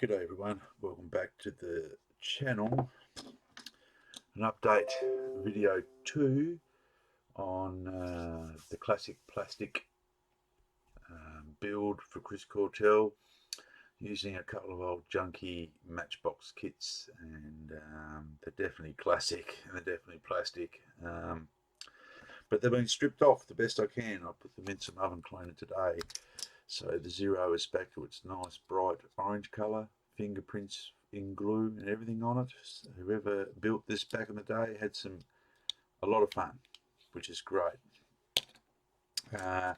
G'day everyone, welcome back to the channel. An update video 2 on the classic plastic build for Chris Cortell using a couple of old junky Matchbox kits, and they're definitely classic and they're definitely plastic, but they've been stripped off the best I can. I put them in some oven cleaner today, so the Zero is back to its nice bright orange colour, fingerprints in glue and everything on it. So whoever built this back in the day had a lot of fun, which is great. The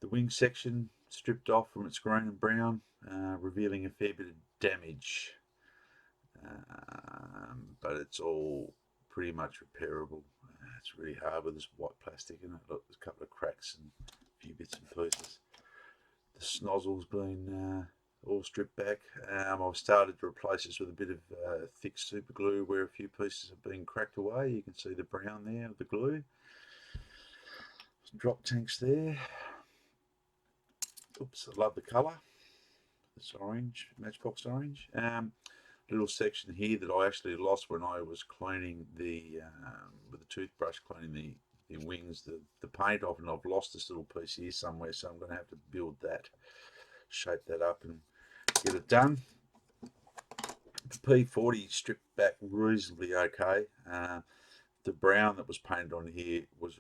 wing section stripped off from its green and brown, revealing a fair bit of damage, but it's all pretty much repairable. It's really hard with this white plastic in it. Look, there's a couple of cracks and a few bits and pieces. The snozzle's been all stripped back. I've started to replace this with a bit of thick super glue where a few pieces have been cracked away. You can see the brown there of the glue. Some drop tanks there. Oops, I love the colour. This orange, Matchbox orange. Little section here that I actually lost when I was cleaning with a toothbrush, cleaning the wings, the paint off, and I've lost this little piece here somewhere, so I'm going to have to build that, shape that up and get it done. The P40 stripped back reasonably okay. The brown that was painted on here was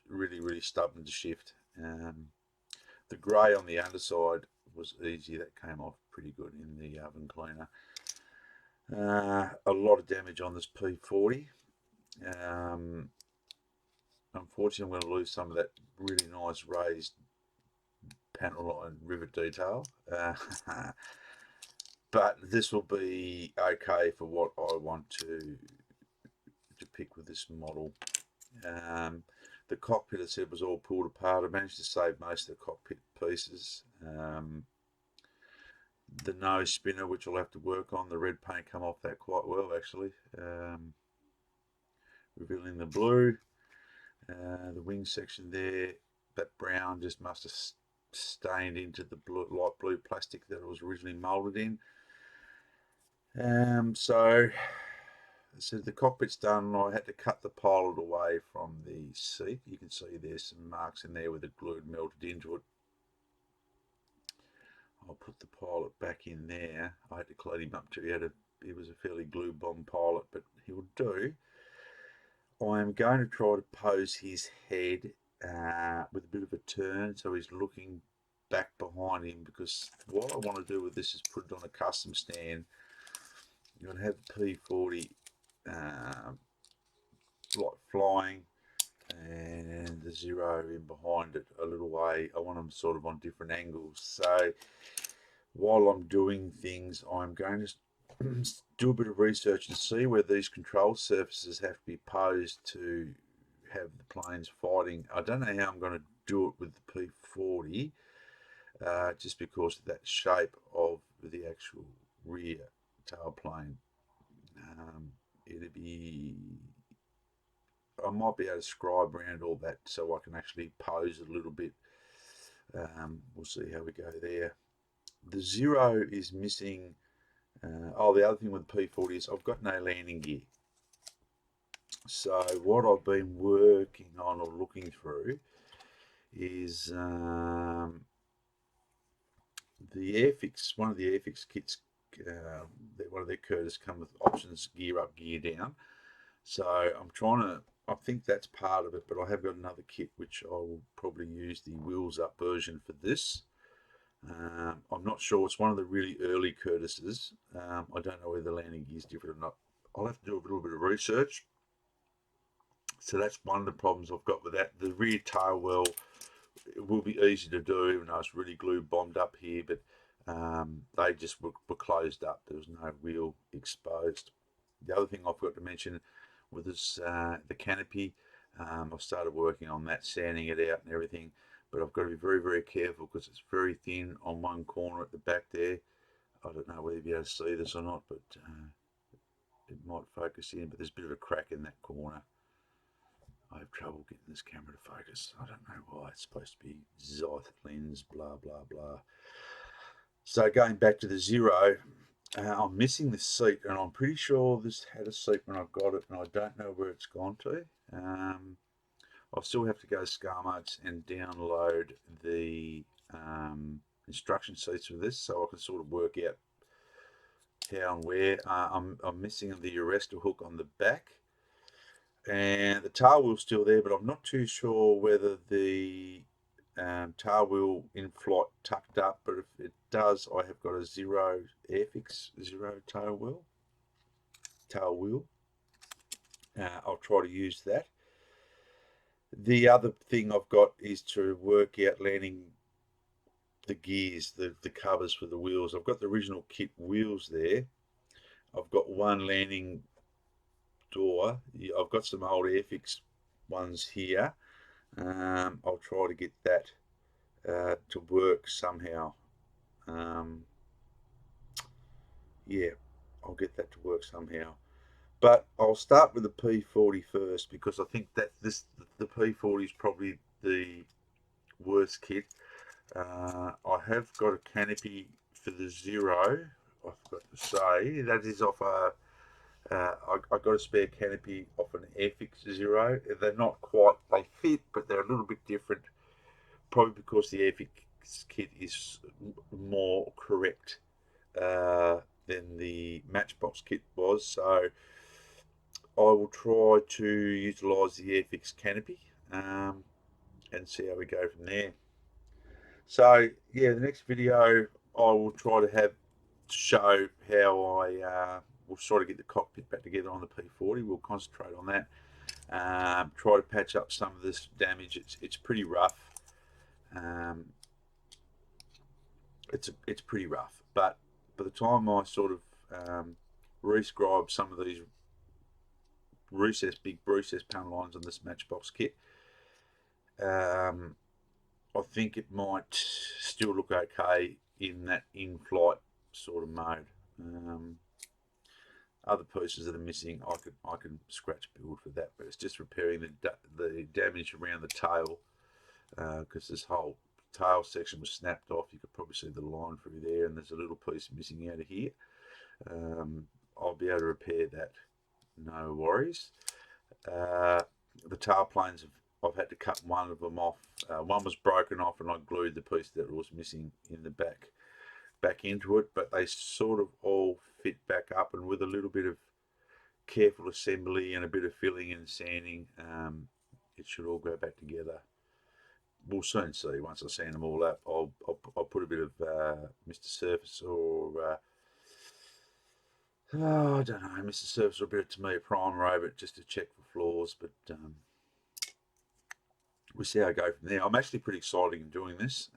really stubborn to shift. The grey on the underside was easy. That came off pretty good in the oven cleaner. A lot of damage on this P40. Unfortunately, I'm going to lose some of that really nice raised panel line rivet detail. But this will be okay for what I want to pick with this model. The cockpit, I said, was all pulled apart. I managed to save most of the cockpit pieces. The nose spinner, which I'll have to work on, the red paint come off that quite well actually. Revealing the blue. The wing section there, that brown just must have stained into the light blue plastic that it was originally moulded in. So the cockpit's done. I had to cut the pilot away from the seat. You can see there's some marks in there where the glue had melted into it. I'll put the pilot back in there. I had to clean him up too. He was a fairly glue bomb pilot, but he'll do. I am going to try to pose his head with a bit of a turn so he's looking back behind him, because what I want to do with this is put it on a custom stand. You're going to have the P40 like flying and the Zero in behind it a little way. I want them sort of on different angles. So while I'm doing things, I'm going to do a bit of research and see where these control surfaces have to be posed to have the planes fighting. I don't know how I'm going to do it with the P40, just because of that shape of the actual rear tailplane. I might be able to scribe around all that so I can actually pose it a little bit. We'll see how we go there. The Zero is missing. The other thing with the P40 is I've got no landing gear. So what I've been working on or looking through is the Airfix. One of the Airfix kits, one of their Curtis come with options: gear up, gear down. So I think that's part of it, but I have got another kit which I will probably use the wheels up version for this. I'm not sure. It's one of the really early Curtises. I don't know whether the landing gear is different or not. I'll have to do a little bit of research. So that's one of the problems I've got with that. The rear tail well, it will be easy to do, even though it's really glue bombed up here, but they just were closed up. There was no wheel exposed. The other thing I forgot to mention with this, the canopy, I've started working on that, sanding it out and everything, but I've got to be very careful because it's very thin on one corner at the back there. I don't know whether you'll be able to see this or not, but it might focus in, but there's a bit of a crack in that corner. I have trouble getting this camera to focus. I don't know why. It's supposed to be Zyth lens, blah blah blah. So going back to the Zero, I'm missing the seat, and I'm pretty sure this had a seat when I got it, and I don't know where it's gone to. I'll still have to go to ScarModes and download the instruction sheets for this, so I can sort of work out how and where. I'm missing the arrestor hook on the back, and the tail wheel's still there, but I'm not too sure whether the tail wheel in flight tucked up, but if it does, I have got a Zero Airfix Zero tail wheel. I'll try to use that. The other thing I've got is to work out landing the gears, the covers for the wheels. I've got the original kit wheels there. I've got one landing door. I've got some old Airfix ones here. I'll try to get that to work somehow. Yeah, I'll get that to work somehow. But I'll start with the P40 first, because I think that the P40 is probably the worst kit. I have got a canopy for the Zero. I forgot to say that is off a. I got a spare canopy off an Airfix Zero. They're not quite. They fit, but they're a little bit different. Probably because the Airfix kit is more correct than the Matchbox kit was. So I will try to utilise the Airfix canopy and see how we go from there. So yeah, the next video I will try to show how I will sort of get the cockpit back together on the P40. We'll concentrate on that. Try to patch up some of this damage. It's pretty rough. It's pretty rough, but by the time I sort of rescribe some of these big recessed panel lines on this Matchbox kit, I think it might still look okay in that in-flight sort of mode. Other pieces that are missing, I can scratch build for that, but it's just repairing the damage around the tail, because this whole tail section was snapped off. You could probably see the line through there, and there's a little piece missing out of here. I'll be able to repair that, no worries. The tail planes, I've had to cut one of them off. One was broken off, and I glued the piece that was missing in the back into it, but they sort of all fit back up, and with a little bit of careful assembly and a bit of filling and sanding, it should all go back together. We'll soon see. Once I sand them all up, I'll put a bit of Mr. Surface or I don't know, Mr. Surface or a bit of Tamiya primer over it just to check for flaws, but we'll see how I go from there. I'm actually pretty excited in doing this.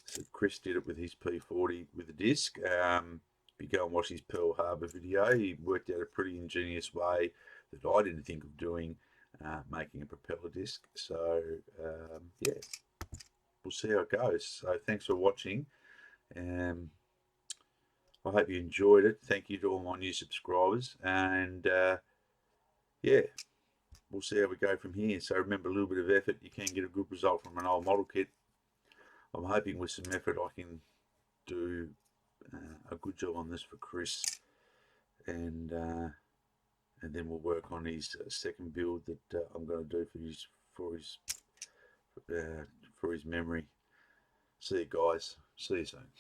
So Chris did it with his P40 with the disc. If you go and watch his Pearl Harbor video, he worked out a pretty ingenious way that I didn't think of doing, making a propeller disc. So yeah, we'll see how it goes. So thanks for watching. I hope you enjoyed it. Thank you to all my new subscribers, and yeah, we'll see how we go from here. So remember, a little bit of effort, you can get a good result from an old model kit. I'm hoping with some effort I can do a good job on this for Chris, and then we'll work on his second build that I'm going to do for his memory. See you guys. See you soon.